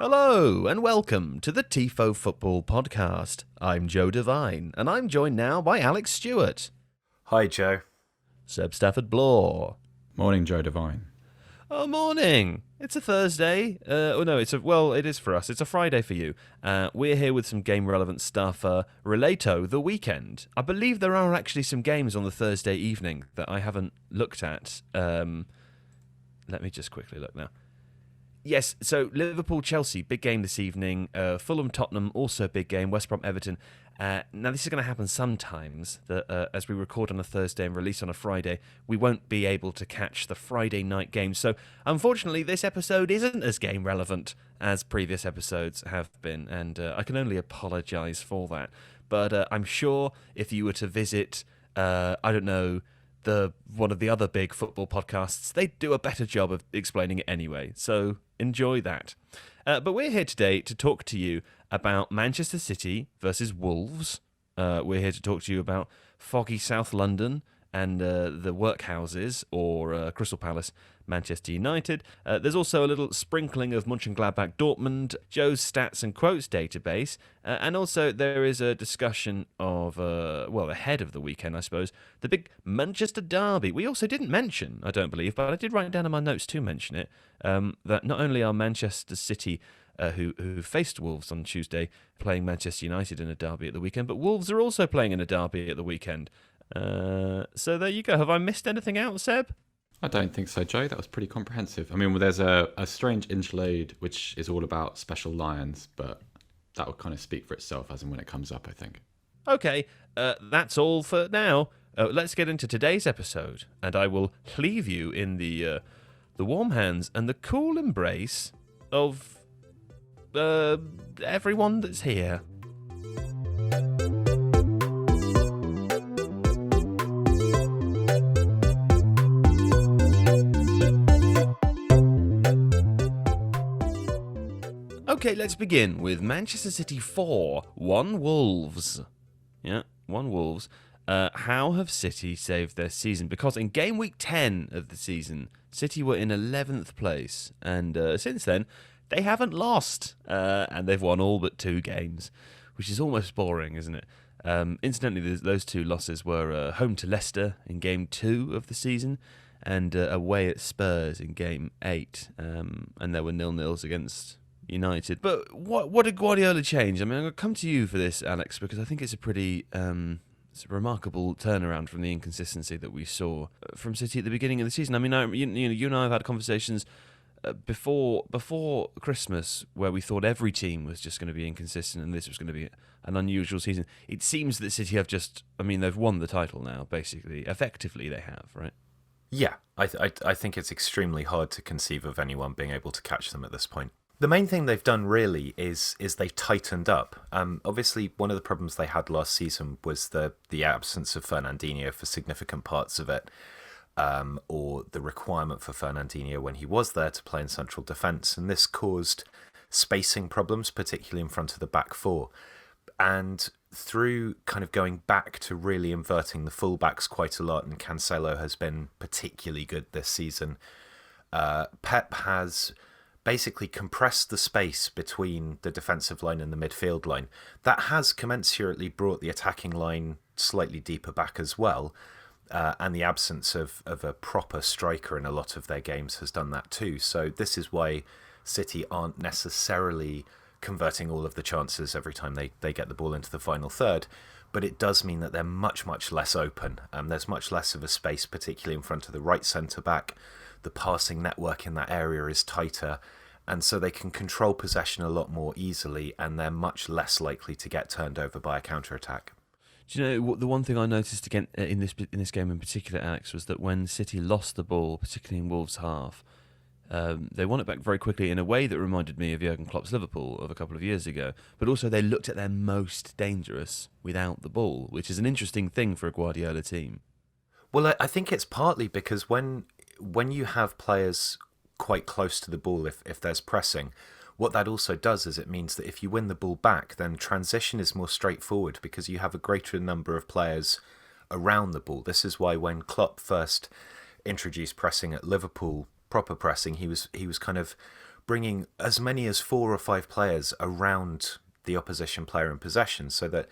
Hello and welcome to the Tifo Football Podcast. I'm Joe Devine and I'm joined now by Alex Stewart. Hi, Joe. Seb Stafford-Bloor. Morning, Joe Devine. Oh, morning. It's a Thursday. It is for us. It's a Friday for you. We're here with some game-relevant stuff. Relato, the weekend. I believe there are actually some games on the Thursday evening that I haven't looked at. Let me just quickly look now. Yes, so Liverpool-Chelsea, big game this evening. Fulham-Tottenham, also a big game. West Brom-Everton. Now, this is going to happen sometimes, that as we record on a Thursday and release on a Friday, we won't be able to catch the Friday night games. So, unfortunately, this episode isn't as game-relevant as previous episodes have been, and I can only apologise for that. But I'm sure if you were to visit, one of the other big football podcasts, they do a better job of explaining it anyway, so enjoy that. But we're here today to talk to you about Manchester City versus Wolves. We're here to talk to you about foggy South London and the workhouses, or Crystal Palace, Manchester United. There's also a little sprinkling of Mönchengladbach Dortmund, Joe's stats and quotes database, and also there is a discussion of, ahead of the weekend, I suppose, the big Manchester derby. We also didn't mention, I don't believe, but I did write it down in my notes to mention it, that not only are Manchester City, who faced Wolves on Tuesday, playing Manchester United in a derby at the weekend, but Wolves are also playing in a derby at the weekend. So there you go. Have I missed anything out, Seb? I don't think so, Joe. That was pretty comprehensive. I mean, there's a strange interlude which is all about special lions, but that will kind of speak for itself as and when it comes up, I think. Okay, that's all for now. Let's get into today's episode, and I will leave you in the warm hands and the cool embrace of everyone that's here. Okay, let's begin with Manchester City 4, 1 Wolves. Yeah, 1 Wolves. How have City saved their season? Because in game week 10 of the season, City were in 11th place. And since then, they haven't lost. And they've won all but 2 games, which is almost boring, isn't it? Incidentally, those 2 losses were home to Leicester in game 2 of the season and away at Spurs in game 8. And there were 0-0s against United. But what did Guardiola change? I mean, I'm going to come to you for this, Alex, because I think it's a pretty it's a remarkable turnaround from the inconsistency that we saw from City at the beginning of the season. I mean, you and I have had conversations before Christmas where we thought every team was just going to be inconsistent and this was going to be an unusual season. It seems that City have they've won the title now, basically. Effectively, they have, right? Yeah, I think it's extremely hard to conceive of anyone being able to catch them at this point. The main thing they've done really is they've tightened up. Obviously, one of the problems they had last season was the absence of Fernandinho for significant parts of it, or the requirement for Fernandinho when he was there to play in central defence, and this caused spacing problems, particularly in front of the back four. And through kind of going back to really inverting the fullbacks quite a lot, and Cancelo has been particularly good this season, Pep has basically compressed the space between the defensive line and the midfield line. That has commensurately brought the attacking line slightly deeper back as well, and the absence of a proper striker in a lot of their games has done that too. So this is why City aren't necessarily converting all of the chances every time they get the ball into the final third, but it does mean that they're much, much less open. There's much less of a space, particularly in front of the right centre-back. The passing network in that area is tighter, and so they can control possession a lot more easily, and they're much less likely to get turned over by a counter-attack. Do you know, the one thing I noticed again in this game in particular, Alex, was that when City lost the ball, particularly in Wolves' half, they won it back very quickly in a way that reminded me of Jurgen Klopp's Liverpool of a couple of years ago. But also they looked at their most dangerous without the ball, which is an interesting thing for a Guardiola team. Well, I think it's partly because when you have players quite close to the ball, if there's pressing, what that also does is it means that if you win the ball back, then transition is more straightforward because you have a greater number of players around the ball. This is why when Klopp first introduced pressing at Liverpool, proper pressing, he was kind of bringing as many as 4 or 5 players around the opposition player in possession, so that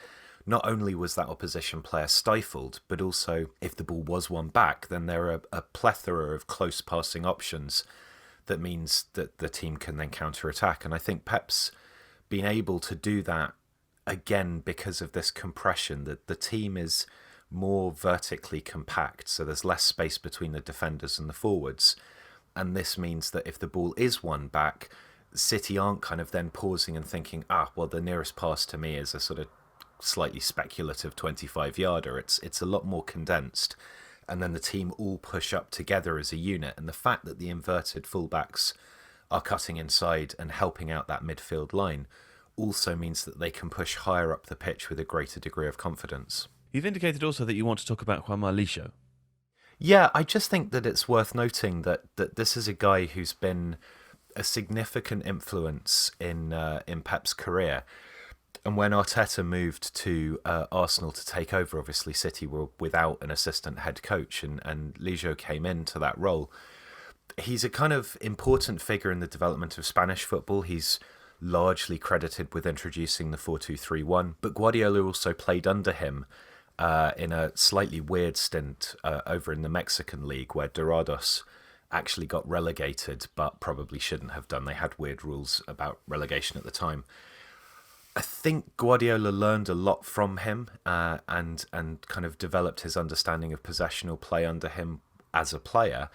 not only was that opposition player stifled, but also if the ball was won back, then there are a plethora of close passing options. That means that the team can then counter-attack. And I think Pep's been able to do that again because of this compression, that the team is more vertically compact, so there's less space between the defenders and the forwards. And this means that if the ball is won back, City aren't kind of then pausing and thinking, well, the nearest pass to me is a sort of slightly speculative 25-yarder. It's a lot more condensed. And then the team all push up together as a unit. And the fact that the inverted fullbacks are cutting inside and helping out that midfield line also means that they can push higher up the pitch with a greater degree of confidence. You've indicated also that you want to talk about Juan Lisho. Yeah, I just think that it's worth noting that this is a guy who's been a significant influence in Pep's career. And when Arteta moved to Arsenal to take over, obviously City were without an assistant head coach, and Lijo came into that role. He's a kind of important figure in the development of Spanish football. He's largely credited with introducing the 4-2-3-1, but Guardiola also played under him in a slightly weird stint over in the Mexican League, where Dorados actually got relegated, but probably shouldn't have done. They had weird rules about relegation at the time. I think Guardiola learned a lot from him and kind of developed his understanding of possessional play under him as a player.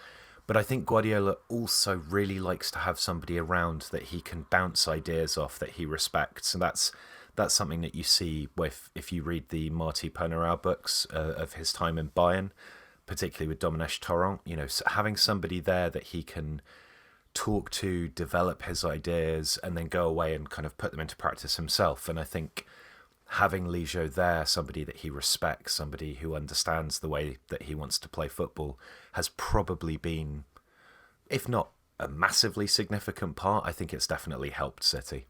But I think Guardiola also really likes to have somebody around that he can bounce ideas off, that he respects. And that's something that you see if you read the Martí Pernarau books of his time in Bayern, particularly with Domènech Torrent. You know, having somebody there that he can talk to, develop his ideas, and then go away and kind of put them into practice himself. And I think having Lijo there, somebody that he respects, somebody who understands the way that he wants to play football, has probably been, if not a massively significant part, I think it's definitely helped City.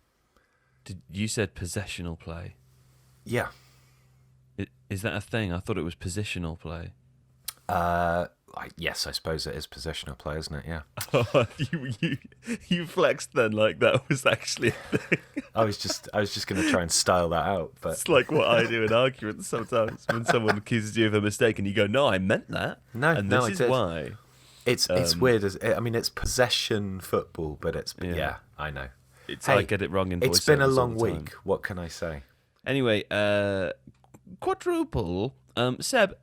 You said possessional play. Yeah. Is that a thing? I thought it was positional play. Yes, I suppose it is positional play, isn't it? Yeah. You flexed then like that was actually a thing. I was just going to try and style that out, but it's like what I do in arguments sometimes when someone accuses you of a mistake and you go, "No, I meant that." No, and no, this I is did. why. It's weird. I mean, it's possession football, but it's yeah I know. I get it wrong in It's been a voiceovers long all the week. time. What can I say? Anyway, quadruple. Seb.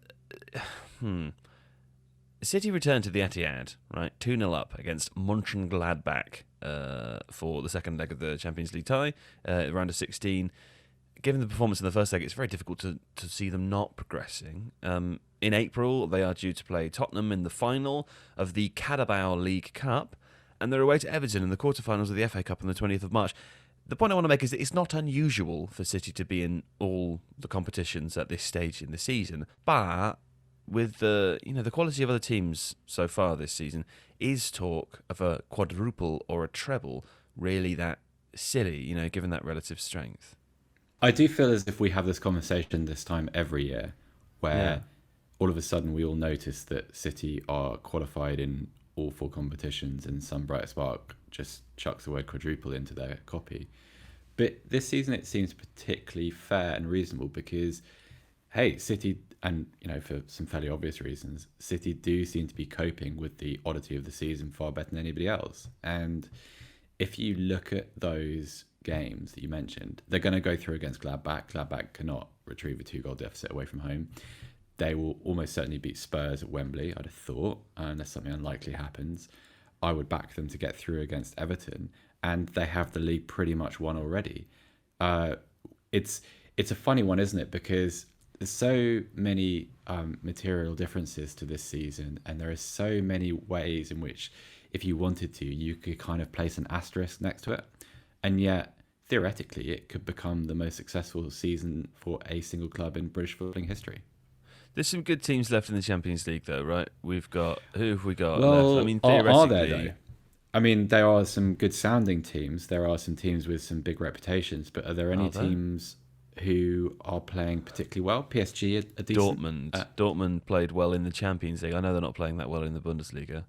City returned to the Etihad, right? 2-0 up against Mönchengladbach for the second leg of the Champions League tie, round of 16. Given the performance in the first leg, it's very difficult to see them not progressing. In April, they are due to play Tottenham in the final of the Carabao League Cup, and they're away to Everton in the quarterfinals of the FA Cup on the 20th of March. The point I want to make is that it's not unusual for City to be in all the competitions at this stage in the season, but with the quality of other teams so far this season, is talk of a quadruple or a treble really that silly, given that relative strength? I do feel as if we have this conversation this time every year, where all of a sudden we all notice that City are qualified in all 4 competitions, and some bright spark just chucks the word quadruple into their copy. But this season it seems particularly fair and reasonable because, hey, City, and for some fairly obvious reasons, City do seem to be coping with the oddity of the season far better than anybody else. And if you look at those games that you mentioned, they're going to go through against Gladbach. Gladbach cannot retrieve a 2-goal deficit away from home. They will almost certainly beat Spurs at Wembley, I'd have thought, unless something unlikely happens. I would back them to get through against Everton, and they have the league pretty much won already. It's a funny one, isn't it? Because there's so many material differences to this season, and there are so many ways in which, if you wanted to, you could kind of place an asterisk next to it. And yet, theoretically, it could become the most successful season for a single club in British footballing history. There's some good teams left in the Champions League, though, right? Who have we got Well, left? I mean, are theoretically, there, though? I mean, there are some good sounding teams. There are some teams with some big reputations, but are there any teams who are playing particularly well? PSG are decent. Dortmund played well in the Champions League. I know they're not playing that well in the Bundesliga.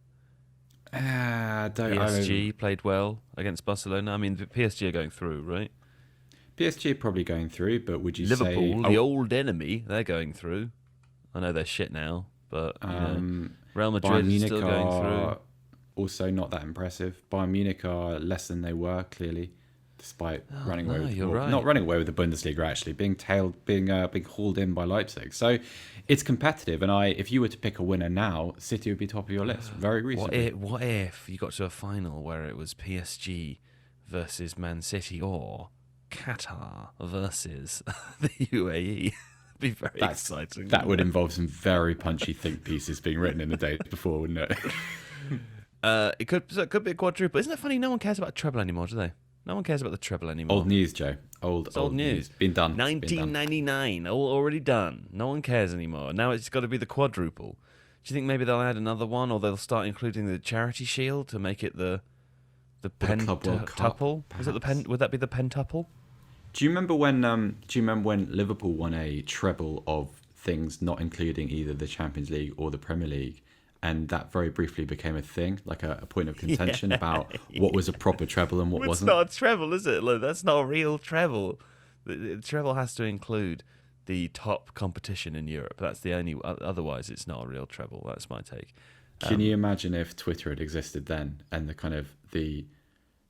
PSG played well against Barcelona. I mean, the PSG are going through, right? PSG are probably going through, but would you Liverpool, say the old enemy, they're going through. I know they're shit now, but Real Madrid is still going through. Also not that impressive. Bayern Munich are less than they were, clearly, despite running away with not running away with the Bundesliga, actually being hauled in by Leipzig. So it's competitive, and if you were to pick a winner now, City would be top of your list very recently. What if you got to a final where it was PSG versus Man City or Qatar versus the UAE? Be very exciting. That would involve some very punchy think pieces being written in the days before, wouldn't it? It could be a quadruple. Isn't it funny? No one cares about treble anymore, do they? No one cares about the treble anymore. Old news, Joe. Old news. Been done. 1999, already done. No one cares anymore. Now it's got to be the quadruple. Do you think maybe they'll add another one, or they'll start including the Charity Shield to make it the pentuple? Is it the pen? Would that be the pentuple? Do you remember when Liverpool won a treble of things not including either the Champions League or the Premier League, and that very briefly became a thing, like a point of contention about what was a proper treble and what wasn't? It's not a treble, is it? Look, that's not a real treble. The treble has to include the top competition in Europe. That's the only. Otherwise, it's not a real treble. That's my take. Can you imagine if Twitter had existed then, and the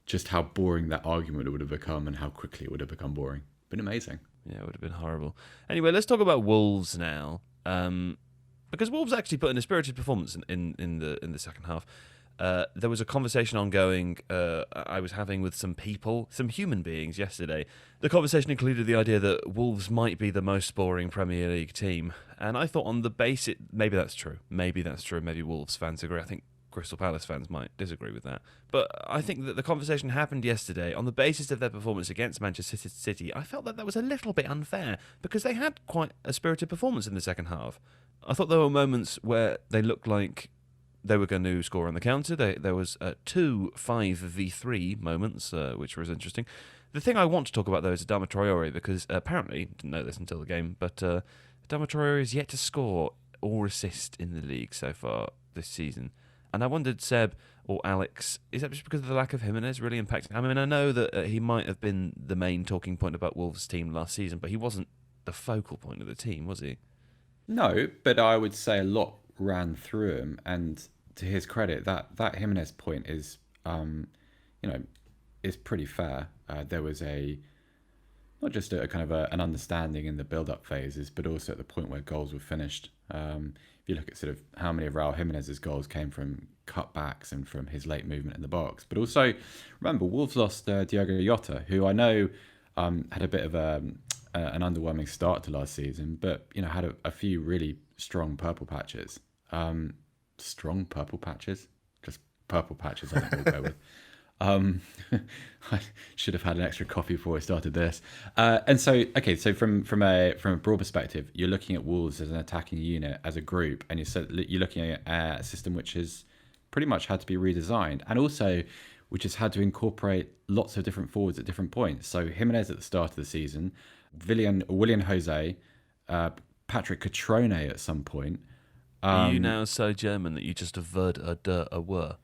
just how boring that argument would have become and how quickly it would have become boring? Been amazing. Yeah, it would have been horrible. Anyway, let's talk about Wolves now, because Wolves actually put in a spirited performance in the second half. There was a conversation ongoing I was having with some people, some human beings yesterday. The conversation included the idea that Wolves might be the most boring Premier League team, and I thought on the basis, maybe that's true. Maybe Wolves fans agree. I think Crystal Palace fans might disagree with that. But I think that the conversation happened yesterday on the basis of their performance against Manchester City. I felt that was a little bit unfair because they had quite a spirited performance in the second half. I thought there were moments where they looked like they were going to score on the counter. There was 2 5v3 moments, which was interesting. The thing I want to talk about, though, is Adama Traore, because apparently, didn't know this until the game, but Adama Traore is yet to score or assist in the league so far this season. And I wondered, Seb or Alex, is that just because of the lack of Jimenez really impacting? I mean, I know that he might have been the main talking point about Wolves' team last season, but he wasn't the focal point of the team, was he? No, but I would say a lot ran through him, and to his credit, that Jimenez point is, is pretty fair. There was not just a kind of an understanding in the build-up phases, but also at the point where goals were finished. If you look at sort of how many of Raul Jimenez's goals came from cutbacks and from his late movement in the box, but also remember Wolves lost Diogo Jota, who I know had a bit of an underwhelming start to last season, but had a few really strong purple patches. Strong purple patches, just purple patches. I think we'll go with. I should have had an extra coffee before I started this. And so from a broad perspective, you're looking at Wolves as an attacking unit, as a group, and you're looking at a system which has pretty much had to be redesigned, and also which has had to incorporate lots of different forwards at different points. So Jimenez at the start of the season, Willian Jose, Patrick Catrone at some point. Are you now so German that you just avert a were?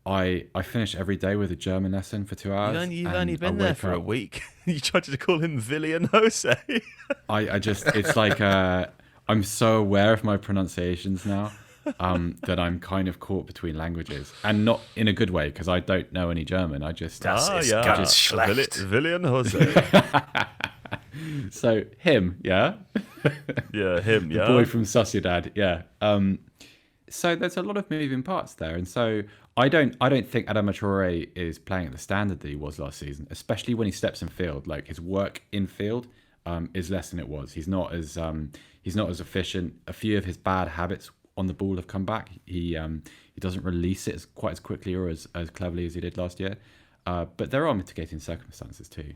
I finish every day with a German lesson for 2 hours. You've only been there for a week. You tried to call him Willian Jose. It's like I'm so aware of my pronunciations now that I'm kind of caught between languages, and not in a good way because I don't know any German. I just ganz schlecht. Willian Jose. So him, yeah. Yeah, him, yeah. The boy from Sociedad, yeah. So there's a lot of moving parts there, and so I don't think Adama Traore is playing at the standard that he was last season, especially when he steps in field. Like his work in field is less than it was. He's not as efficient. A few of his bad habits on the ball have come back. He doesn't release it quite as quickly or as cleverly as he did last year. But there are mitigating circumstances too.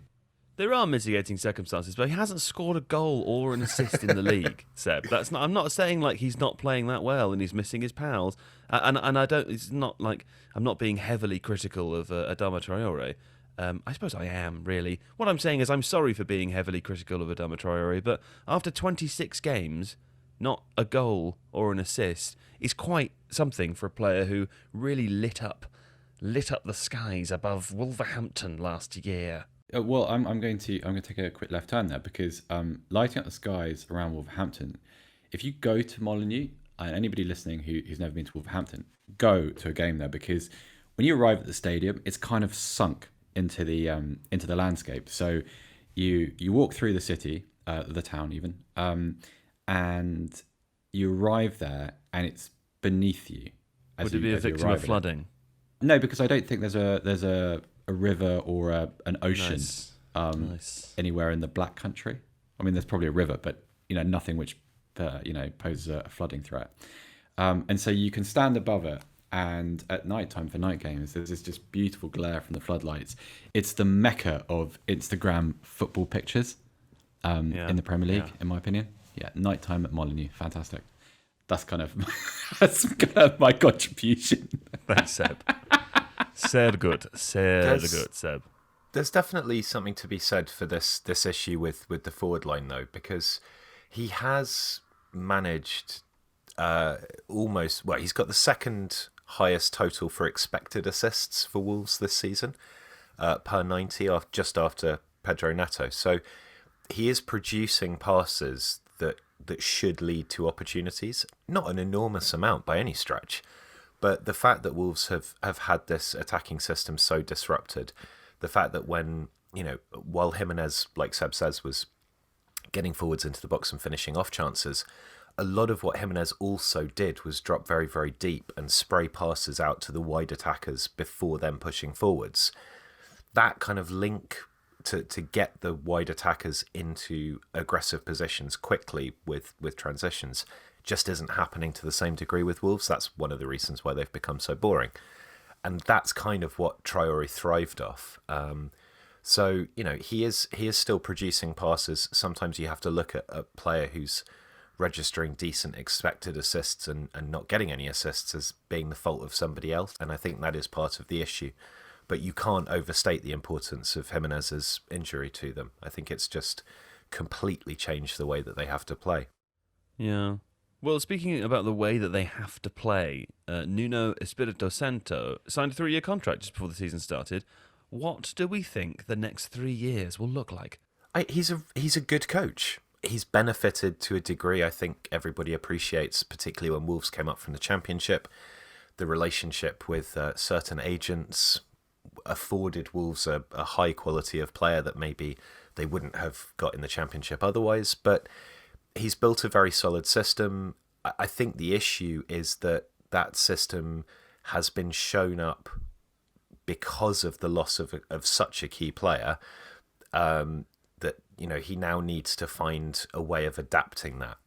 There are mitigating circumstances, but he hasn't scored a goal or an assist in the league, Seb. I'm not saying like he's not playing that well and he's missing his pals. And I don't. It's not like I'm not being heavily critical of Adama Traore. I suppose I am, really. What I'm saying is I'm sorry for being heavily critical of Adama Traore, but after 26 games, not a goal or an assist, is quite something for a player who really lit up the skies above Wolverhampton last year. Well, I'm going to take a quick left turn there, because lighting up the skies around Wolverhampton. If you go to Molineux, and anybody listening who's never been to Wolverhampton, go to a game there, because when you arrive at the stadium, it's kind of sunk into the landscape. So you walk through the city, the town even, and you arrive there, and it's beneath you. Would it be a victim of flooding? No, because I don't think there's a river or an ocean Nice. anywhere in the Black Country. I mean, there's probably a river, but nothing which poses a flooding threat. And so you can stand above it, and at night time for night games, there's this just beautiful glare from the floodlights. It's the mecca of Instagram football pictures in the Premier League, in my opinion. Yeah, nighttime at Molineux, fantastic. That's kind of my contribution. Thanks, Seb. Sehr good, Seb. There's definitely something to be said for this issue with the forward line, though, because he has managed he's got the second highest total for expected assists for Wolves this season, per 90, just after Pedro Neto. So he is producing passes that should lead to opportunities. Not an enormous amount by any stretch, but the fact that Wolves have had this attacking system so disrupted, the fact that while Jimenez, like Seb says, was getting forwards into the box and finishing off chances, a lot of what Jimenez also did was drop very, very deep and spray passes out to the wide attackers before them pushing forwards. That kind of link to get the wide attackers into aggressive positions quickly with transitions just isn't happening to the same degree with Wolves. That's one of the reasons why they've become so boring. And that's kind of what Traore thrived off. So, he is still producing passes. Sometimes you have to look at a player who's registering decent expected assists and not getting any assists as being the fault of somebody else. And I think that is part of the issue. But you can't overstate the importance of Jimenez's injury to them. I think it's just completely changed the way that they have to play. Yeah. Well, speaking about the way that they have to play, Nuno Espirito Santo signed a 3-year contract just before the season started. What do we think the next 3 years will look like? He's a good coach. He's benefited to a degree I think everybody appreciates, particularly when Wolves came up from the Championship. The relationship with certain agents afforded Wolves a high quality of player that maybe they wouldn't have got in the Championship otherwise. But he's built a very solid system. I think the issue is that system has been shown up because of the loss of such a key player, that he now needs to find a way of adapting that.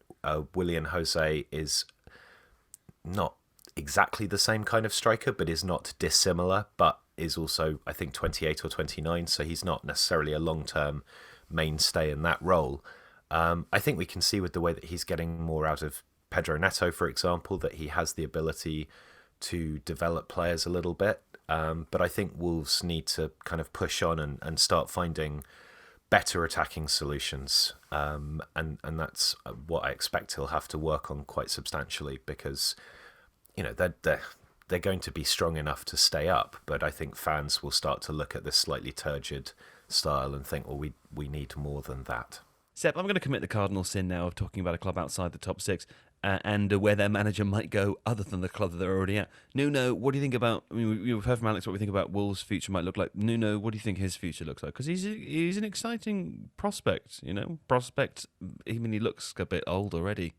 Willian Jose is not exactly the same kind of striker, but is not dissimilar, but is also, I think, 28 or 29, so he's not necessarily a long-term mainstay in that role. I think we can see with the way that he's getting more out of Pedro Neto, for example, that he has the ability to develop players a little bit. But I think Wolves need to kind of push on and start finding better attacking solutions. And that's what I expect he'll have to work on quite substantially, because they're going to be strong enough to stay up. But I think fans will start to look at this slightly turgid style and think, well, we need more than that. Seb, I'm going to commit the cardinal sin now of talking about a club outside the top six and where their manager might go other than the club that they're already at. Nuno, what do you think about... I mean, we've heard from Alex what we think about Wolves' future might look like. Nuno, what do you think his future looks like? Because he's an exciting prospect, Prospect, even he looks a bit old already.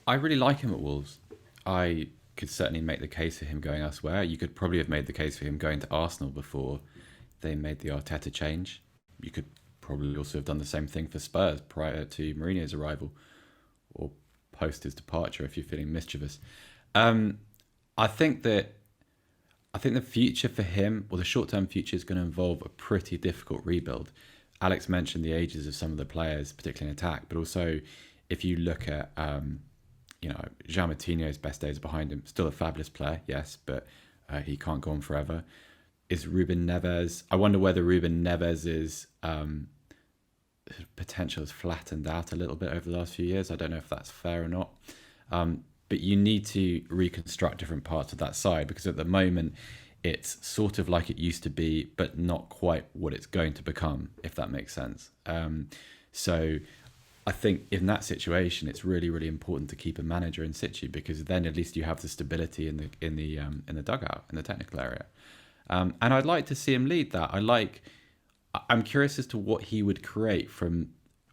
I really like him at Wolves. I could certainly make the case for him going elsewhere. You could probably have made the case for him going to Arsenal before they made the Arteta change. You could probably also have done the same thing for Spurs prior to Mourinho's arrival, or post his departure if you're feeling mischievous. I think the future for him, or the short-term future, is going to involve a pretty difficult rebuild. Alex mentioned the ages of some of the players, particularly in attack, but also if you look at Jean Moutinho's best days are behind him. Still a fabulous player, yes, but he can't go on forever. Is Ruben Neves? I wonder whether Ruben Neves is potential has flattened out a little bit over the last few years. I don't know if that's fair or not. But you need to reconstruct different parts of that side, because at the moment it's sort of like it used to be, but not quite what it's going to become, if that makes sense. So I think in that situation, it's really, really important to keep a manager in situ, because then at least you have the stability in the dugout, in the technical area. And I'd like to see him lead that. I'm curious as to what he would create from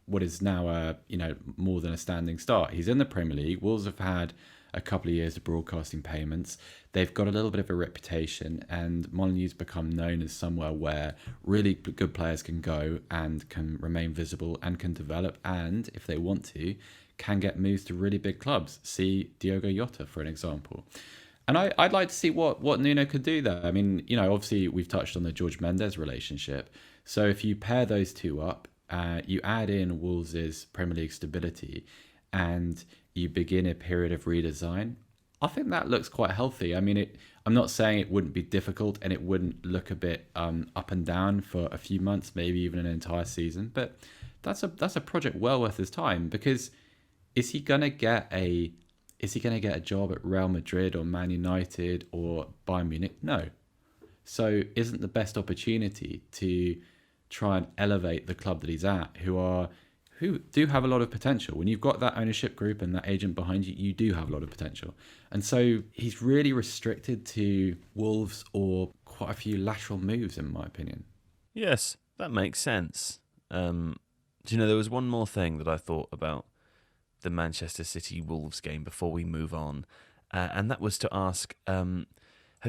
what is now more than a standing start. He's in the Premier League. Wolves have had a couple of years of broadcasting payments. They've got a little bit of a reputation, and Molineux's become known as somewhere where really good players can go and can remain visible and can develop, and if they want to, can get moves to really big clubs. See Diogo Jota for an example. And I'd like to see what Nuno could do there. I mean, obviously we've touched on the George Mendes relationship. So if you pair those two up, you add in Wolves' Premier League stability, and you begin a period of redesign, I think that looks quite healthy. I mean, I'm not saying it wouldn't be difficult and it wouldn't look a bit up and down for a few months, maybe even an entire season, but that's a project well worth his time, because is he gonna get a job at Real Madrid or Man United or Bayern Munich? No. So isn't the best opportunity to try and elevate the club that he's at, who do have a lot of potential? When you've got that ownership group and that agent behind you, you do have a lot of potential. And so he's really restricted to Wolves or quite a few lateral moves, in my opinion. Yes, that makes sense. Do you know, there was one more thing that I thought about the Manchester City Wolves game before we move on, and that was to ask, have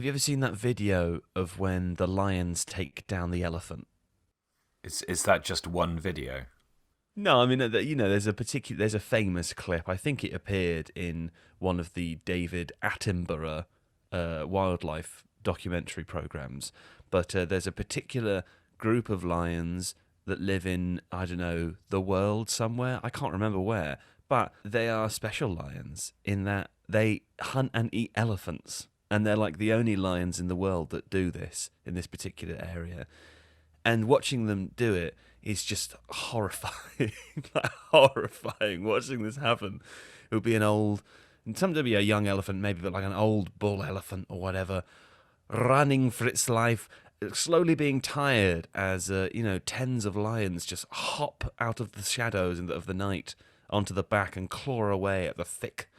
you ever seen that video of when the Lions take down the elephant? Is that just one video? No, I mean, there's a famous clip. I think it appeared in one of the David Attenborough wildlife documentary programs. But there's a particular group of lions that live in, I don't know, the world somewhere. I can't remember where. But they are special lions in that they hunt and eat elephants. And they're like the only lions in the world that do this in this particular area. And watching them do it is just horrifying. Like, horrifying watching this happen. It would be sometimes be a young elephant maybe, but like an old bull elephant or whatever, running for its life, slowly being tired as tens of lions just hop out of the shadows of the night onto the back and claw away at the thick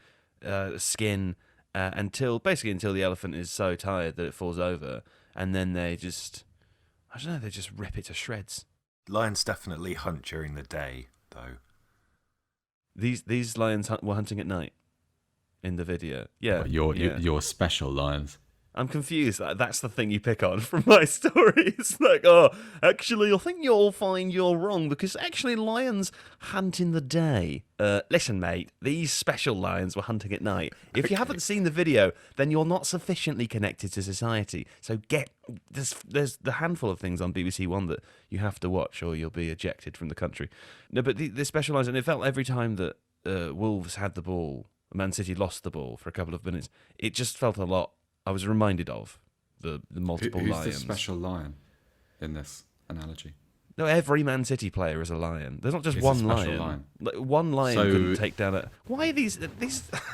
skin until the elephant is so tired that it falls over, and then they just rip it to shreds. Lions definitely hunt during the day, though. These lions were hunting at night in the video. Yeah, your special lions. I'm confused. That's the thing you pick on from my story. It's like, oh, actually, I think you'll find you're wrong, because actually lions hunt in the day. Listen, mate, these special lions were hunting at night. If you haven't seen the video, then you're not sufficiently connected to society. So there's the handful of things on BBC One that you have to watch or you'll be ejected from the country. No, but the special lions, and it felt every time that Wolves had the ball, Man City lost the ball for a couple of minutes, it just felt a lot. I was reminded of the multiple lions. Who's the special lion in this analogy? No, every Man City player is a lion. There's not just one lion. Like, one lion couldn't take down a. Why are these?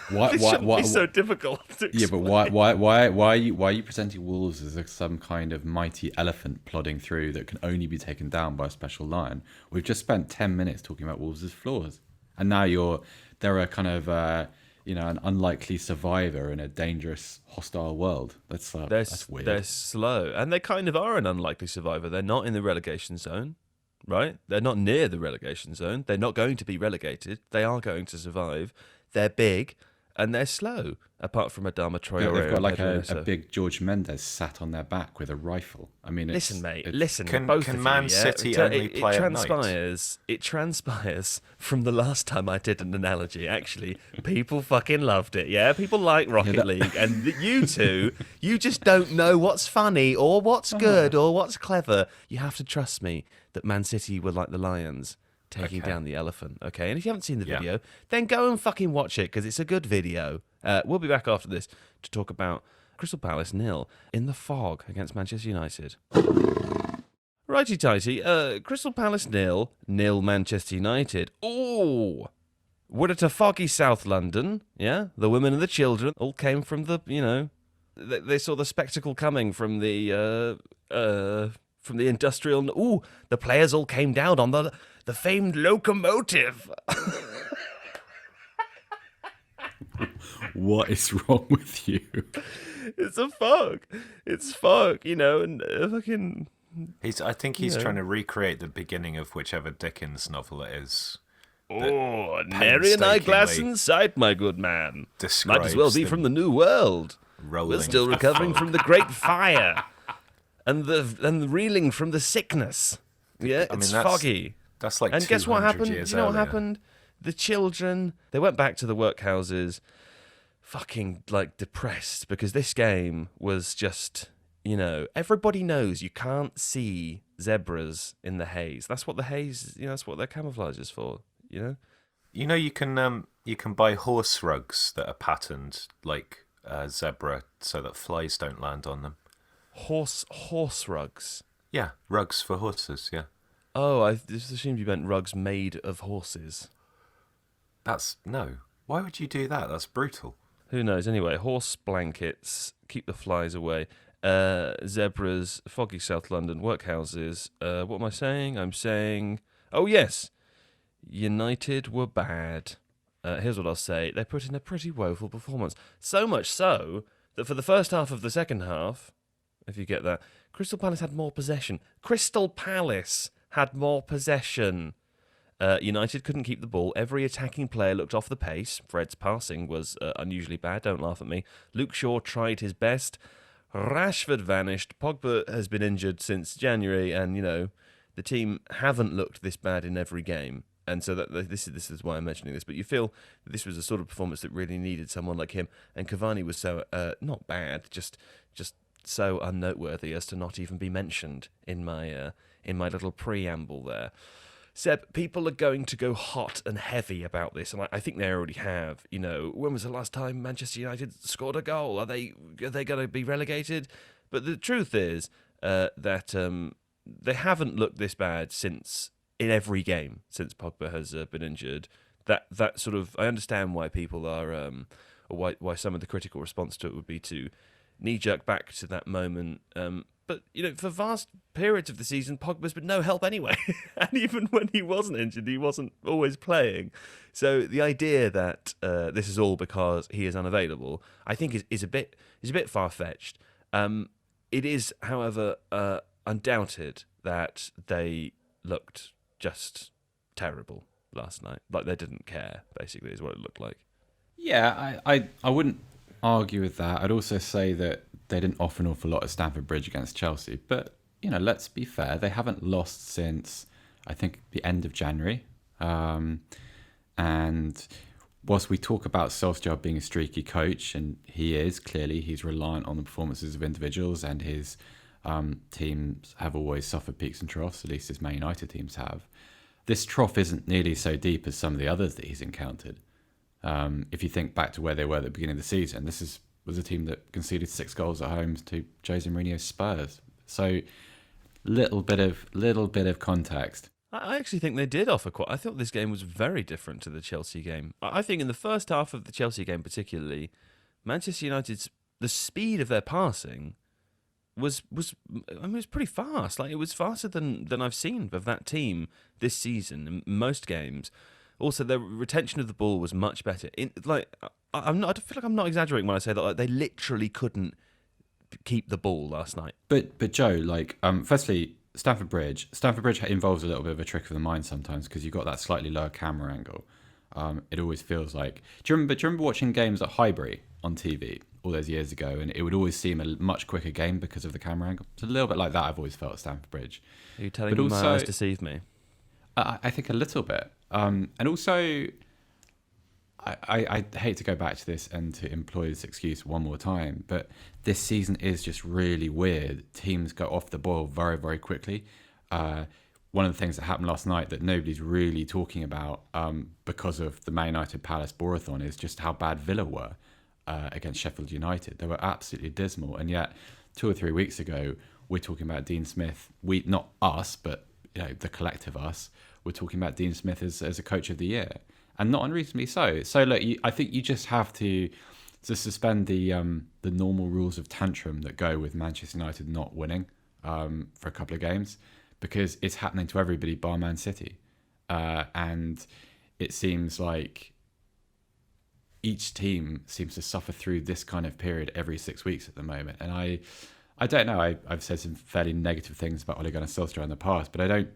Why be so difficult to explain? Yeah, but why are you presenting wolves as some kind of mighty elephant plodding through that can only be taken down by a special lion? We've just spent 10 minutes talking about wolves as flaws, and now they're a kind of an unlikely survivor in a dangerous, hostile world. That's weird. They're slow, and they kind of are an unlikely survivor. They're not in the relegation zone, right? They're not near the relegation zone. They're not going to be relegated. They are going to survive. They're big, and they're slow, apart from Adama Traore. They've got like a big George Mendes sat on their back with a rifle. I mean, listen. Can Man City only play at night? It transpires from the last time I did an analogy. Actually, people fucking loved it. Yeah, people like Rocket League, and you two, you just don't know what's funny or what's good or what's clever. You have to trust me that Man City were like the Lions taking down the elephant. Okay, and if you haven't seen the video, then go and fucking watch it, because it's a good video. We'll be back after this to talk about Crystal Palace 0 in the fog against Manchester United. Righty tighty. Crystal Palace 0, Manchester United. Ooh! We're at a foggy South London, yeah? The women and the children all came from the, they saw the spectacle coming from the industrial... Ooh, the players all came down on the famed locomotive. What is wrong with you? It's a fog. It's fog, and fucking... I think he's trying to recreate the beginning of whichever Dickens novel it is. Oh, nary an eyeglass in sight, my good man. Might as well be from the New World. We're still recovering from the Great Fire, and the reeling from the sickness. Yeah, it's foggy. That's like. And guess what happened? Do you know what earlier. happened? The children, they went back to the workhouses, fucking depressed, because this game was just. Everybody knows you can't see zebras in the haze. That's what the haze, that's what their camouflage is for, You can buy horse rugs that are patterned like zebra so that flies don't land on them. Horse rugs? Yeah, rugs for horses, yeah. Oh, I just assumed you meant rugs made of horses. No. Why would you do that? That's brutal. Who knows? Anyway, horse blankets, keep the flies away. Zebras, foggy South London, workhouses. What am I saying? I'm saying, oh yes, United were bad. Here's what I'll say. They put in a pretty woeful performance. So much so that for the first half of the second half, if you get that, Crystal Palace had more possession. United couldn't keep the ball. Every attacking player looked off the pace. Fred's passing was unusually bad. Don't laugh at me. Luke Shaw tried his best. Rashford vanished. Pogba has been injured since January, and the team haven't looked this bad in every game. And so this is why I'm mentioning this. But you feel that this was a sort of performance that really needed someone like him. And Cavani was so not bad, just so unnoteworthy as to not even be mentioned in my little preamble there. Seb, people are going to go hot and heavy about this, and I think they already have. When was the last time Manchester United scored a goal? Are they going to be relegated? But the truth is that they haven't looked this bad in every game since Pogba has been injured. That sort of, I understand why people are, or why some of the critical response to it would be to knee-jerk back to that moment. But, for vast periods of the season, Pogba's been no help anyway. And even when he wasn't injured, he wasn't always playing. So the idea that this is all because he is unavailable, I think is a bit far-fetched. It is, however, undoubted that they looked just terrible last night. Like they didn't care, basically, is what it looked like. Yeah, I wouldn't argue with that. I'd also say that they didn't offer an awful lot at Stamford Bridge against Chelsea. But, let's be fair. They haven't lost since, I think, the end of January. And whilst we talk about Solskjaer being a streaky coach, and he is, clearly, he's reliant on the performances of individuals, and his teams have always suffered peaks and troughs, at least his Man United teams have. This trough isn't nearly so deep as some of the others that he's encountered. If you think back to where they were at the beginning of the season, this was a team that conceded 6 goals at home to Jose Mourinho's Spurs. So little bit of context. I actually think they did offer quite. I thought this game was very different to the Chelsea game. I think in the first half of the Chelsea game, particularly, Manchester United's the speed of their passing was pretty fast. Like it was faster than I've seen of that team this season in most games. Also, their retention of the ball was much better. I feel like I'm not exaggerating when I say that they literally couldn't keep the ball last night. But Joe, firstly, Stamford Bridge involves a little bit of a trick of the mind sometimes because you've got that slightly lower camera angle. It always feels like. Do you remember watching games at Highbury on TV all those years ago, and it would always seem a much quicker game because of the camera angle? It's a little bit like that. I've always felt at Stamford Bridge. Are you telling me my eyes deceived me? I think a little bit, and also. I hate to go back to this and to employ this excuse one more time, but this season is just really weird. Teams go off the boil very, very quickly. One of the things that happened last night that nobody's really talking about because of the Man United Palace Borathon is just how bad Villa were against Sheffield United. They were absolutely dismal. And yet 2 or 3 weeks ago, we're talking about Dean Smith. We, not us, but the collective us. We're talking about Dean Smith as a coach of the year, and not unreasonably so. So look, I think you just have to suspend the normal rules of tantrum that go with Manchester United not winning for a couple of games, because it's happening to everybody bar Man City, and it seems like each team seems to suffer through this kind of period every 6 weeks at the moment. And I don't know. I've said some fairly negative things about Ole Gunnar Solskjaer in the past, but I don't.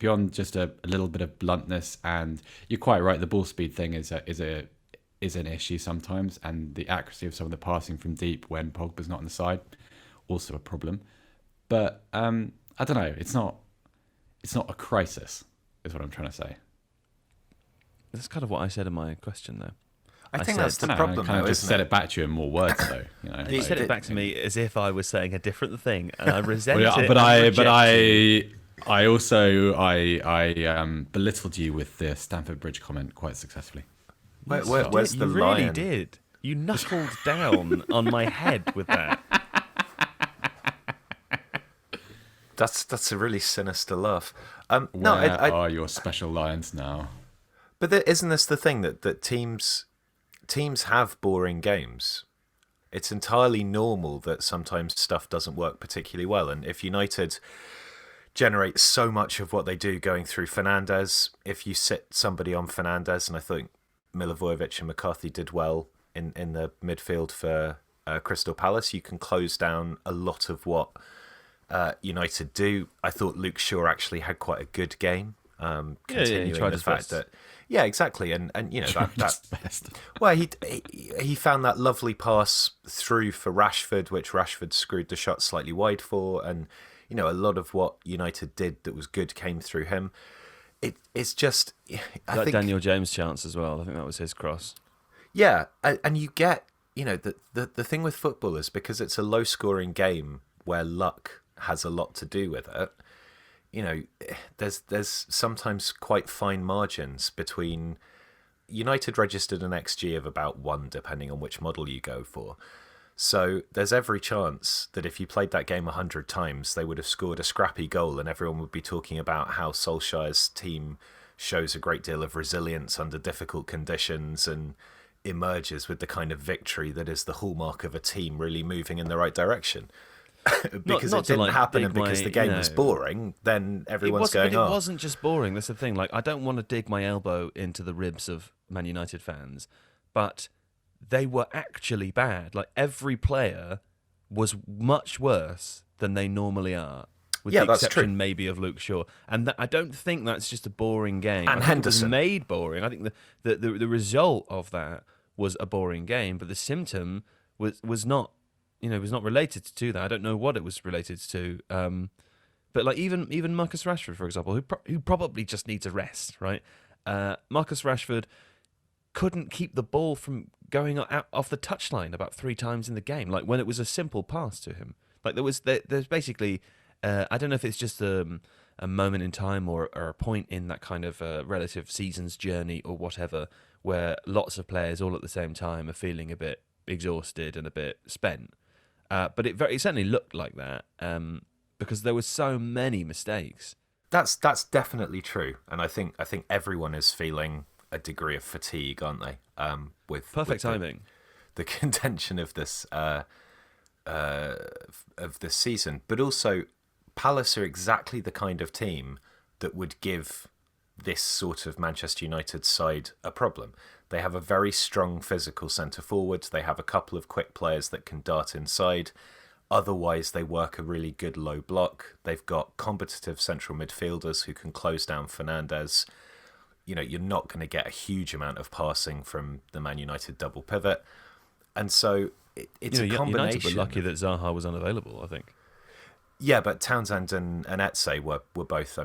Beyond just a little bit of bluntness, and you're quite right, the ball speed thing is an issue sometimes, and the accuracy of some of the passing from deep when Pogba's not on the side, also a problem. But I don't know. It's not a crisis, is what I'm trying to say. That's kind of what I said in my question, though. I think that's the problem. I kind of just said it back to you in more words, though. You said it back to me as if I was saying a different thing, and I resent it. I also belittled you with the Stamford Bridge comment quite successfely. Where's the you lion? really did. You knuckled down on my head with that. That's a really sinister laugh. Where are your special lions now? But isn't this the thing that teams have boring games? It's entirely normal that sometimes stuff doesn't work particularly well, and if United generate so much of what they do going through Fernandes, if you sit somebody on Fernandes, and I think Milivojevic and McCarthy did well in the midfield for Crystal Palace, you can close down a lot of what United do. I thought Luke Shaw actually had quite a good game, continuing he tried the his fact best. that exactly, and that Best. well, he found that lovely pass through for Rashford, which Rashford screwed the shot slightly wide for, and a lot of what United did that was good came through him. It's just, I think Daniel James' chance as well. I think that was his cross. Yeah, and you get, the thing with football is because it's a low-scoring game where luck has a lot to do with it. There's sometimes quite fine margins between. United registered an XG of about 1, depending on which model you go for. So there's every chance that if you played that game 100 times, they would have scored a scrappy goal, and everyone would be talking about how Solskjaer's team shows a great deal of resilience under difficult conditions and emerges with the kind of victory that is the hallmark of a team really moving in the right direction. Because not it didn't to, happen, and because the game was boring, then everyone's going, But it wasn't just boring. That's the thing. Like, I don't want to dig my elbow into the ribs of Man United fans, but they were actually bad. Like, every player was much worse than they normally are, with the that's exception true. maybe of Luke Shaw. And I don't think that's just a boring game. And I think Henderson. it was made boring. I think the result of that was a boring game, but the symptom was not, was not related to that. I don't know what it was related to. But like even Marcus Rashford, for example, who probably just needs a rest, right? Marcus Rashford couldn't keep the ball from going off the touchline about 3 times in the game, like when it was a simple pass to him. Like there's basically, I don't know if it's just a moment in time or a point in that kind of relative season's journey or whatever, where lots of players all at the same time are feeling a bit exhausted and a bit spent. But it certainly looked like that because there were so many mistakes. That's definitely true, and I think everyone is feeling a degree of fatigue, aren't they? With Perfect timing. The contention of this season, but also Palace are exactly the kind of team that would give this sort of Manchester United side a problem. They have a very strong physical centre forward. They have a couple of quick players that can dart inside. Otherwise, they work a really good low block. They've got competitive central midfielders who can close down Fernandes. You're not going to get a huge amount of passing from the Man United double pivot. And so it's a combination. United were lucky that Zaha was unavailable, I think. Yeah, but Townsend and Eze were both,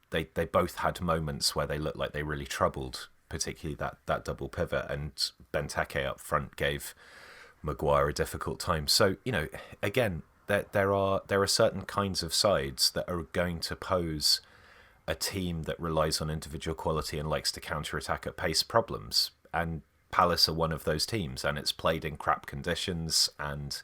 they both had moments where they looked like they really troubled, particularly that double pivot, and Benteke up front gave Maguire a difficult time. So, again, there are certain kinds of sides that are going to pose a team that relies on individual quality and likes to counter-attack at pace problems. And Palace are one of those teams, and it's played in crap conditions, and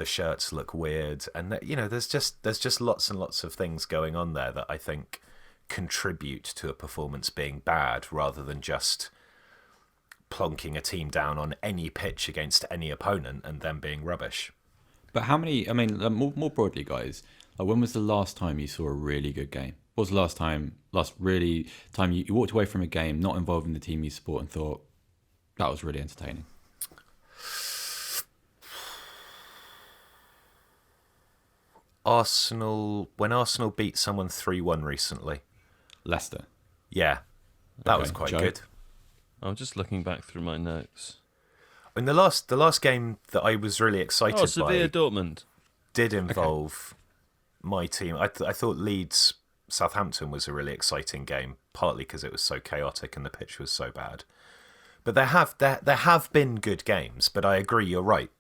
the shirts look weird, and there's just lots and lots of things going on there that I think contribute to a performance being bad, rather than just plonking a team down on any pitch against any opponent and them being rubbish. But how many? I mean, more broadly, guys. Like, when was the last time you saw a really good game? What was the last time you walked away from a game not involving the team you support and thought that was really entertaining? When Arsenal beat someone 3-1 recently. Leicester. Yeah, that Okay, was quite Joe? good. I'm just looking back through my notes. And the last game that I was really excited Sevilla by Dortmund. did involve my team. I thought Leeds Southampton was a really exciting game, partly because it was so chaotic and the pitch was so bad. But there have been good games. But I agree, you're right.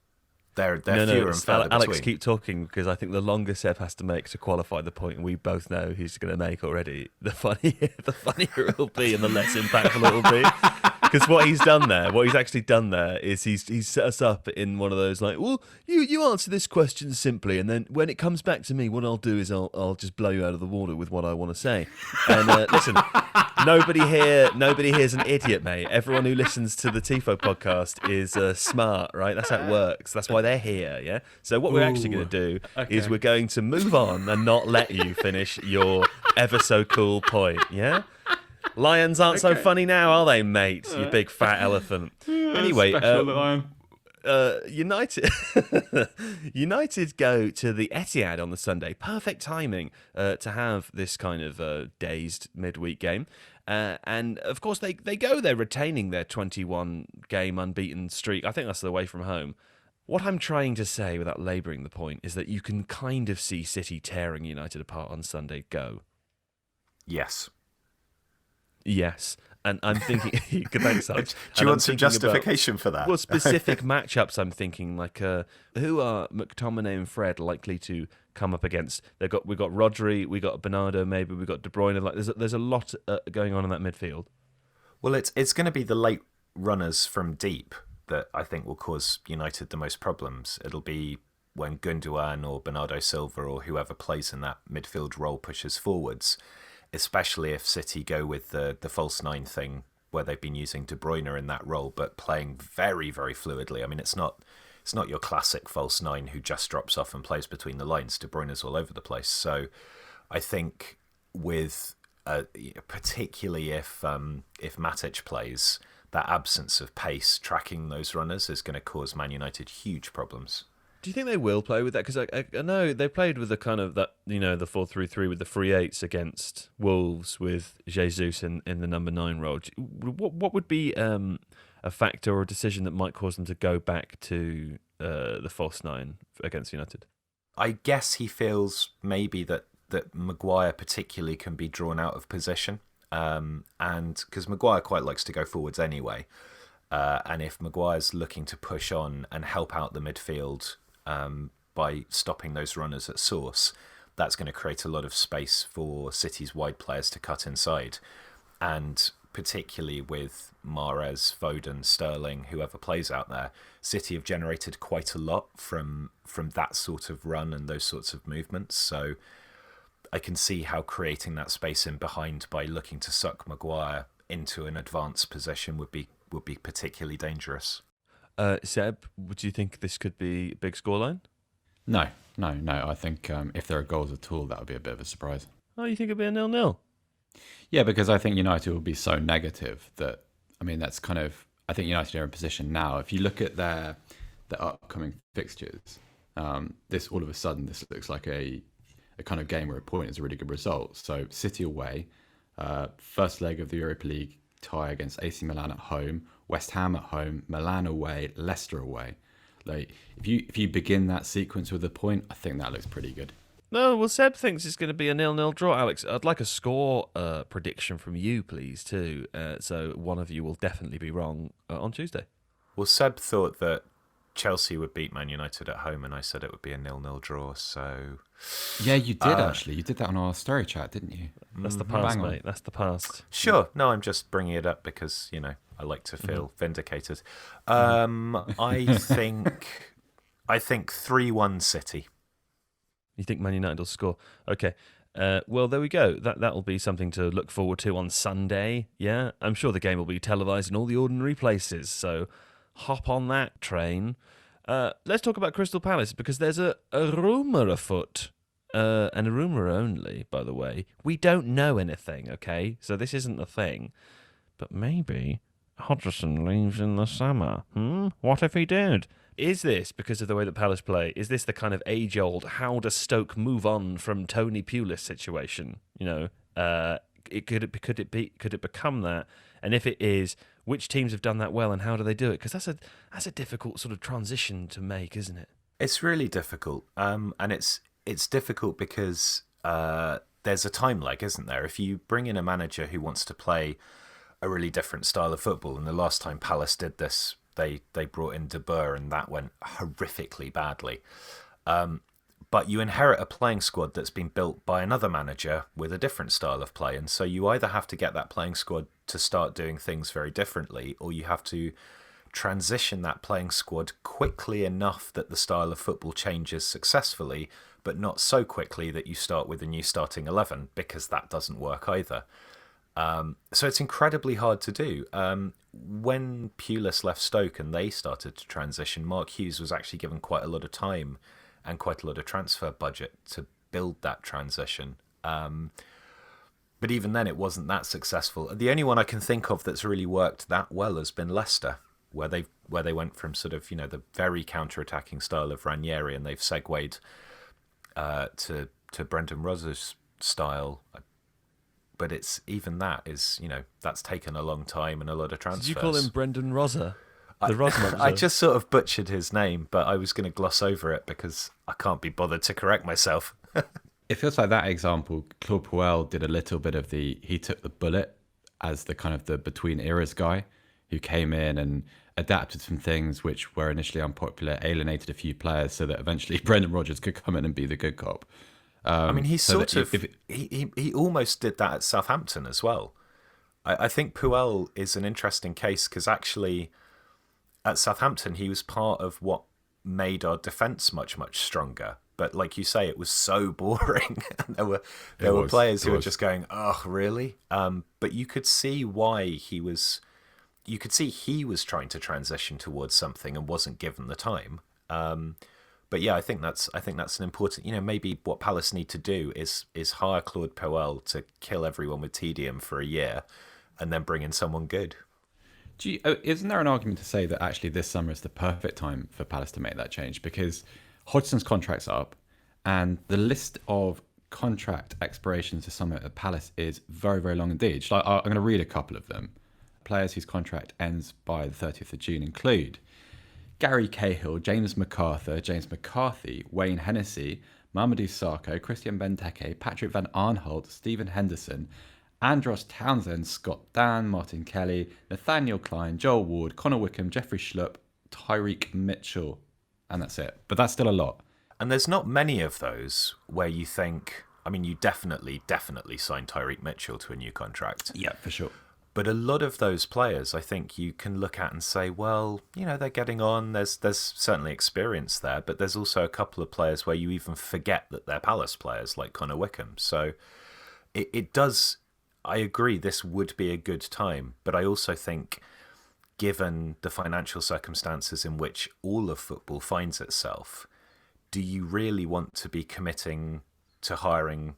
They're fewer and further Alex, between. keep talking, because I think the longer Seb has to make to qualify the point, and we both know he's going to make already, the funnier it will be and the less impactful it will be. Because what he's actually done there is he's set us up in one of those, like, well, you answer this question simply, and then when it comes back to me, what I'll do is I'll just blow you out of the water with what I want to say. And listen, nobody here's an idiot, mate. Everyone who listens to the Tifo podcast is smart, right? That's how it works. That's why they're here, yeah? So what we're actually going to do is we're going to move on and not let you finish your ever so cool point, yeah? Lions aren't so funny now, are they, mate? You big fat elephant. Anyway, United go to the Etihad on the Sunday. Perfect timing to have this kind of dazed midweek game. And of course, they go there retaining their 21-game unbeaten streak. I think that's away from home. What I'm trying to say, without labouring the point, is that you can kind of see City tearing United apart on Sunday. Go. Yes. And I'm thinking, thanks, Alex. Do you want some justification for that? Well, specific matchups. I'm thinking, like, who are McTominay and Fred likely to come up against? We got Rodri, we got Bernardo, maybe we got De Bruyne. Like, there's a lot going on in that midfield. Well, it's going to be the late runners from deep that I think will cause United the most problems. It'll be when Gundogan or Bernardo Silva or whoever plays in that midfield role pushes forwards, especially if City go with the false nine thing, where they've been using De Bruyne in that role, but playing very, very fluidly. I mean, it's not your classic false nine who just drops off and plays between the lines. De Bruyne's all over the place. So I think with particularly if Matic plays, that absence of pace tracking those runners is going to cause Man United huge problems. Do you think they will play with that? Because I know they played with the kind of that, the 4-3-3 with the free eights against Wolves with Jesus in the number 9 role. What would be a factor or a decision that might cause them to go back to the false 9 against United? I guess he feels maybe that Maguire particularly can be drawn out of position, and because Maguire quite likes to go forwards anyway, and if Maguire's looking to push on and help out the midfield by stopping those runners at source, that's going to create a lot of space for City's wide players to cut inside. And particularly with Mahrez, Foden, Sterling, whoever plays out there, City have generated quite a lot from that sort of run and those sorts of movements. So I can see how creating that space in behind by looking to suck Maguire into an advanced position would be particularly dangerous. Seb, would you think this could be a big scoreline? No. I think if there are goals at all, that would be a bit of a surprise. Oh, you think it'd be a 0-0? Yeah, because I think United will be so negative that, I mean, that's kind of, I think United are in a position now. If you look at their upcoming fixtures, this all of a sudden, this looks like a kind of game where a point is a really good result. So City away, first leg of the Europa League tie against AC Milan at home, West Ham at home, Milan away, Leicester away. Like, if you begin that sequence with a point, I think that looks pretty good. No, well, Seb thinks it's going to be a 0-0 draw. Alex, I'd like a score prediction from you, please, too. So one of you will definitely be wrong on Tuesday. Well, Seb thought that Chelsea would beat Man United at home, and I said it would be a 0-0 draw. So yeah, you did actually. You did that on our story chat, didn't you? That's the past, mate. That's the past. Sure. No, I'm just bringing it up because I like to feel vindicated. I I think 3-1 City. You think Man United will score? Okay. Well, there we go. That'll be something to look forward to on Sunday. Yeah, I'm sure the game will be televised in all the ordinary places. So hop on that train. Let's talk about Crystal Palace, because there's a rumour afoot. And a rumour only, by the way. We don't know anything, okay? So this isn't the thing. But maybe Hodgson leaves in the summer. What if he did? Is this because of the way that Palace play? Is this the kind of age-old how does Stoke move on from Tony Pulis situation? Could it become that? And if it is, which teams have done that well, and how do they do it? Because that's a difficult sort of transition to make, isn't it? It's really difficult, and it's difficult because there's a time lag, isn't there? If you bring in a manager who wants to play a really different style of football, and the last time Palace did this, they brought in De Boer, and that went horrifically badly. But you inherit a playing squad that's been built by another manager with a different style of play, and so you either have to get that playing squad to start doing things very differently, or you have to transition that playing squad quickly enough that the style of football changes successfully, but not so quickly that you start with a new starting 11, because that doesn't work either. So it's incredibly hard to do. When Pulis left Stoke and they started to transition, Mark Hughes was actually given quite a lot of time and quite a lot of transfer budget to build that transition. But even then, it wasn't that successful. The only one I can think of that's really worked that well has been Leicester, where they went from sort of, the very counter-attacking style of Ranieri, and they've segued to Brendan Rodgers' style. But it's even that is, that's taken a long time and a lot of transfers. Did you call him Brendan Roser? I just sort of butchered his name, but I was going to gloss over it because I can't be bothered to correct myself. It feels like that example, Claude Puel did a little bit of he took the bullet as the kind of the between eras guy who came in and adapted some things which were initially unpopular, alienated a few players so that eventually Brendan Rodgers could come in and be the good cop. He he almost did that at Southampton as well. I think Puel is an interesting case because actually at Southampton he was part of what made our defence much, much stronger. But like you say, it was so boring. there were players who were just going, "Oh, really?" But you could see why he was. You could see he was trying to transition towards something and wasn't given the time. But yeah, I think that's an important. Maybe what Palace need to do is hire Claude Puel to kill everyone with tedium for a year, and then bring in someone good. Isn't there an argument to say that actually this summer is the perfect time for Palace to make that change? Because Hodgson's contract's up, and the list of contract expirations this summer at Palace is very, very long indeed. I'm going to read a couple of them. Players whose contract ends by the 30th of June include Gary Cahill, James McCarthy, Wayne Hennessy, Mamadou Sakho, Christian Benteke, Patrick Van Arnholt, Stephen Henderson, Andros Townsend, Scott Dan, Martin Kelly, Nathaniel Klein, Joel Ward, Connor Wickham, Jeffrey Schlupp, Tyreek Mitchell, and that's it. But that's still a lot. And there's not many of those where you think, you definitely signed Tyreek Mitchell to a new contract. Yeah, for sure. But a lot of those players, I think you can look at and say, well, they're getting on. There's certainly experience there, but there's also a couple of players where you even forget that they're Palace players, like Connor Wickham. So it does. I agree, this would be a good time, but I also think, given the financial circumstances in which all of football finds itself, do you really want to be committing to hiring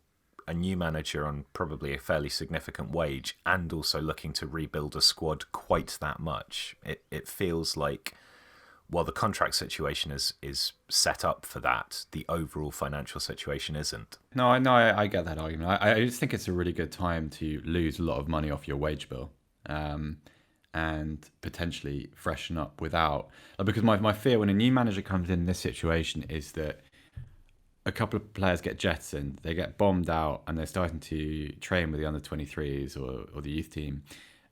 a new manager on probably a fairly significant wage and also looking to rebuild a squad quite that much? It feels like, while the contract situation is set up for that, the overall financial situation isn't. No, I get that argument. I just think it's a really good time to lose a lot of money off your wage bill, and potentially freshen up without. Because my fear when a new manager comes in this situation is that a couple of players get jettisoned, they get bombed out, and they're starting to train with the under-23s or the youth team,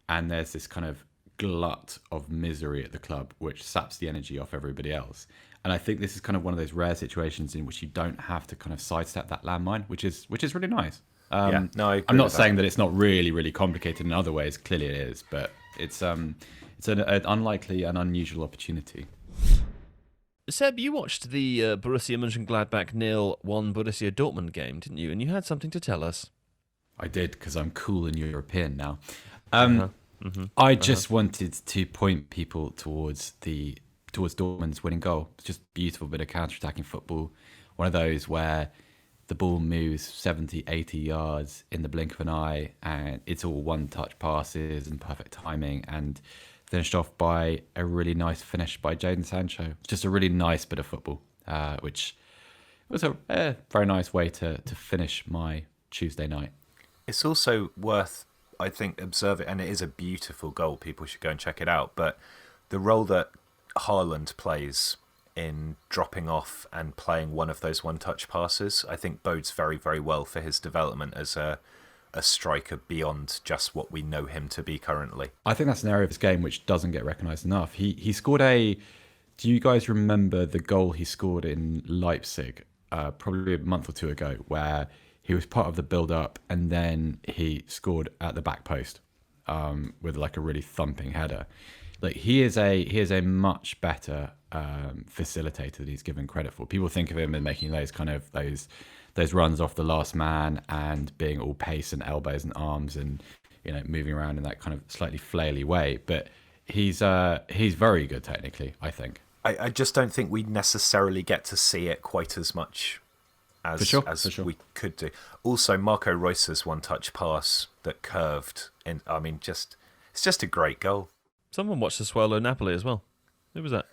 and there's this kind of glut of misery at the club which saps the energy off everybody else. And I think this is kind of one of those rare situations in which you don't have to kind of sidestep that landmine, which is really nice. I'm not saying that it's not really, really complicated in other ways. Clearly it is, but it's an unlikely and unusual opportunity. Seb, you watched the Borussia Mönchengladbach 0-1 Borussia Dortmund game, didn't you? And you had something to tell us. I did, because I'm cool and European now. I just wanted to point people towards Dortmund's winning goal. It's just a beautiful bit of counter-attacking football. One of those where the ball moves 70, 80 yards in the blink of an eye, and it's all one-touch passes and perfect timing, and finished off by a really nice finish by Jadon Sancho. Just a really nice bit of football, which was a very nice way to finish my Tuesday night. It's also worth, I think, observing, and it is a beautiful goal. People should go and check it out. But the role that Haaland plays in dropping off and playing one of those one-touch passes, I think bodes very, very well for his development as a striker beyond just what we know him to be currently. I think that's an area of his game which doesn't get recognised enough. He scored do you guys remember the goal he scored in Leipzig probably a month or two ago, where he was part of the build-up and then he scored at the back post with like a really thumping header. Like he is a much better facilitator than he's given credit for. People think of him as making those runs off the last man and being all pace and elbows and arms and moving around in that kind of slightly flaily way. But he's very good technically, I think. I just don't think we necessarily get to see it quite as much as we could do. Also, Marco Reus's one-touch pass that curved in. I mean, it's just a great goal. Someone watched the Swallow Napoli as well. Who was that?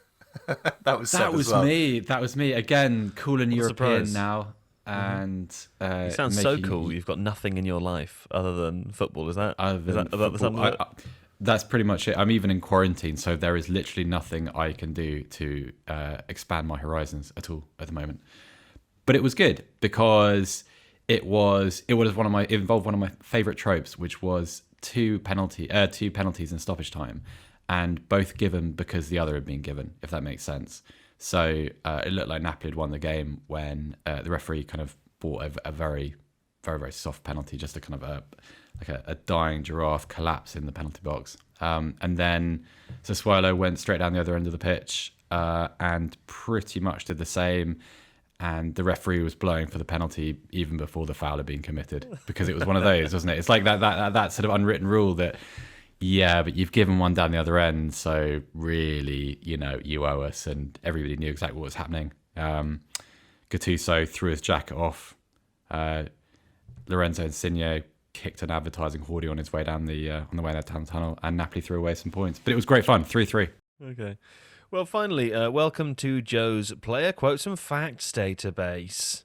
That was me. That was me again. Cool and European surprise. now. And you sound so cool. You've got nothing in your life other than football. Is that that's pretty much it. I'm even in quarantine, so there is literally nothing I can do to expand my horizons at all at the moment. But it was good because it involved one of my favourite tropes, which was two penalties in stoppage time, and both given because the other had been given, if that makes sense. So it looked like Napoli had won the game when the referee kind of bought a very, very, very soft penalty, just a kind of a dying giraffe collapse in the penalty box. And then Sassuolo went straight down the other end of the pitch and pretty much did the same. And the referee was blowing for the penalty even before the foul had been committed, because it was one of those, wasn't it? It's like that sort of unwritten rule that, yeah, but you've given one down the other end, so really, you owe us, and everybody knew exactly what was happening. Gattuso threw his jacket off. Lorenzo Insigne kicked an advertising hoardie on his way down on the way down the tunnel, and Napoli threw away some points. But it was great fun, 3-3. Okay. Well, finally, welcome to Joe's Player Quotes and Facts database.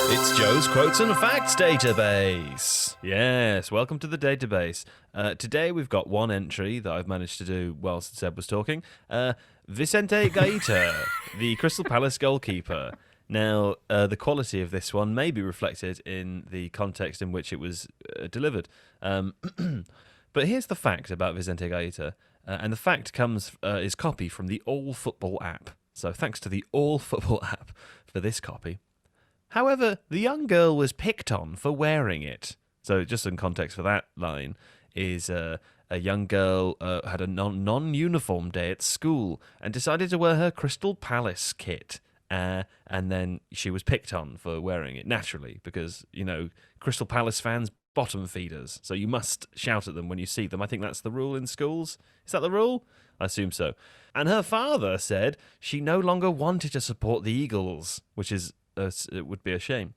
It's Joe's Quotes and Facts database. Yes, welcome to the database. Today we've got one entry that I've managed to do whilst Seb was talking. Vicente Gaeta, the Crystal Palace goalkeeper. Now, the quality of this one may be reflected in the context in which it was delivered. But here's the fact about Vicente Gaeta, and the fact is copy from the All Football app. So thanks to the All Football app for this copy. However, the young girl was picked on for wearing it. So just in context for that line is a young girl had a non-uniform day at school and decided to wear her Crystal Palace kit. And then she was picked on for wearing it, naturally, because, Crystal Palace fans bottom feeders, so you must shout at them when you see them. I think that's the rule in schools. Is that the rule? I assume so. And her father said she no longer wanted to support the Eagles, which is it would be a shame.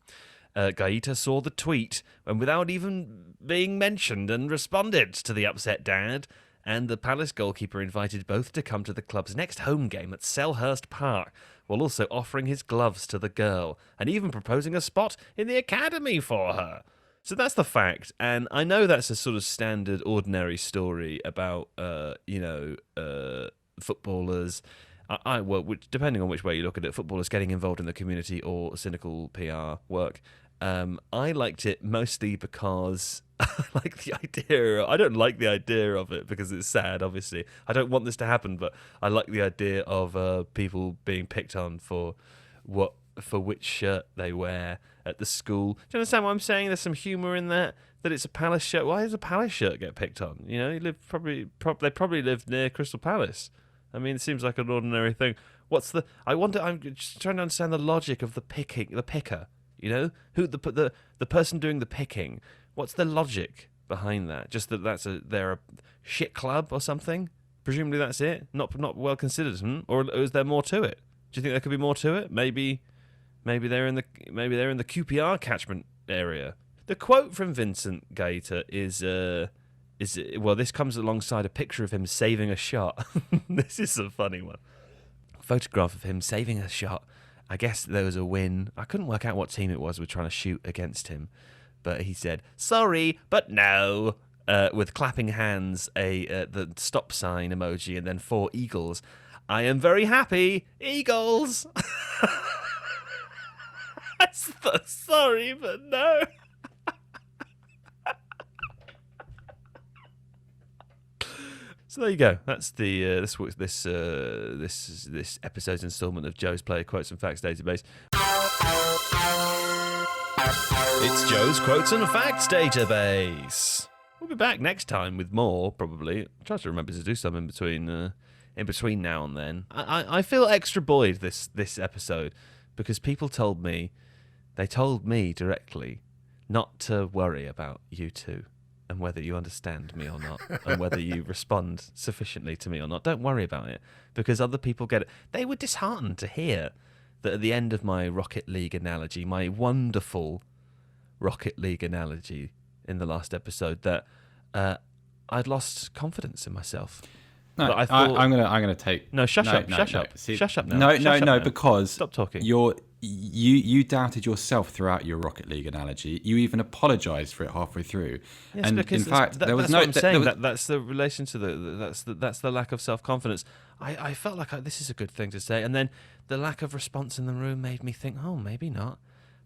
Gaeta saw the tweet and without even being mentioned and responded to the upset dad, and the Palace goalkeeper invited both to come to the club's next home game at Selhurst Park, while also offering his gloves to the girl and even proposing a spot in the academy for her. So that's the fact, and I know that's a sort of standard, ordinary story about, footballers. Depending on which way you look at it, footballers getting involved in the community or cynical PR work. I liked it mostly because I like the idea. I don't like the idea of it because it's sad, obviously. I don't want this to happen, but I like the idea of people being picked on for which shirt they wear at the school. Do you understand what I'm saying? There's some humour in that it's a Palace shirt. Why does a Palace shirt get picked on? They probably lived near Crystal Palace. I mean, it seems like an ordinary thing. I'm just trying to understand the logic of the picker. You know, who the person doing the picking. What's the logic behind that? Just that they're a shit club or something? Presumably that's it. Not well considered, or is there more to it? Do you think there could be more to it? Maybe they're in the QPR catchment area. The quote from Vincent Gaeta is this comes alongside a picture of him saving a shot. This is a funny one. Photograph of him saving a shot. I guess there was a win. I couldn't work out what team it was we're trying to shoot against him, but he said, "Sorry, but no," with clapping hands, the stop sign emoji, and then 4 eagles. I am very happy, Eagles. Sorry, but no. So there you go. That's the this episode's instalment of Joe's Player Quotes and Facts Database. It's Joe's Quotes and Facts Database. We'll be back next time with more, probably. I'll try to remember to do some in between now and then. I feel extra buoyed this episode because people told me directly not to worry about you two and whether you understand me or not and whether you respond sufficiently to me or not. Don't worry about it because other people get it. They were disheartened to hear that at the end of my Rocket League analogy, my wonderful Rocket League analogy in the last episode, that I'd lost confidence in myself. No, but I thought, I'm gonna take. No, shush up. See, shush up now. No, because stop talking. You doubted yourself throughout your Rocket League analogy. You even apologised for it halfway through. Yes, and because in fact, there was that's no. What I'm saying. Was, that's the relation to that's the lack of self-confidence. I felt like this is a good thing to say, and then the lack of response in the room made me think, oh, maybe not.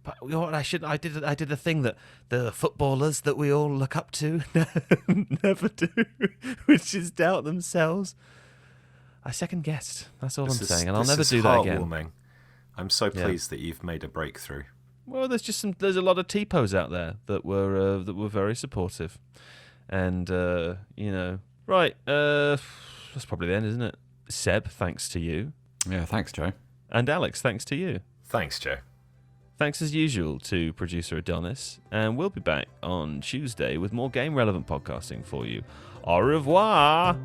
But you know what I did a thing that the footballers that we all look up to never do, which is doubt themselves. I second guessed. That's all I'm saying, and I'll never do that again. I'm so pleased that you've made a breakthrough. Well, there's a lot of T-pos out there that were very supportive, and right. That's probably the end, isn't it? Seb, thanks to you. Yeah, thanks, Joe. And Alex, thanks to you. Thanks, Joe. Thanks as usual to producer Adonis, and we'll be back on Tuesday with more game-relevant podcasting for you. Au revoir!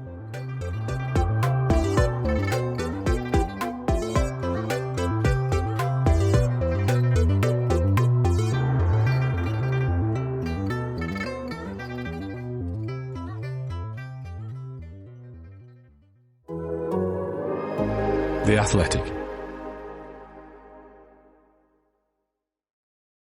The Athletic.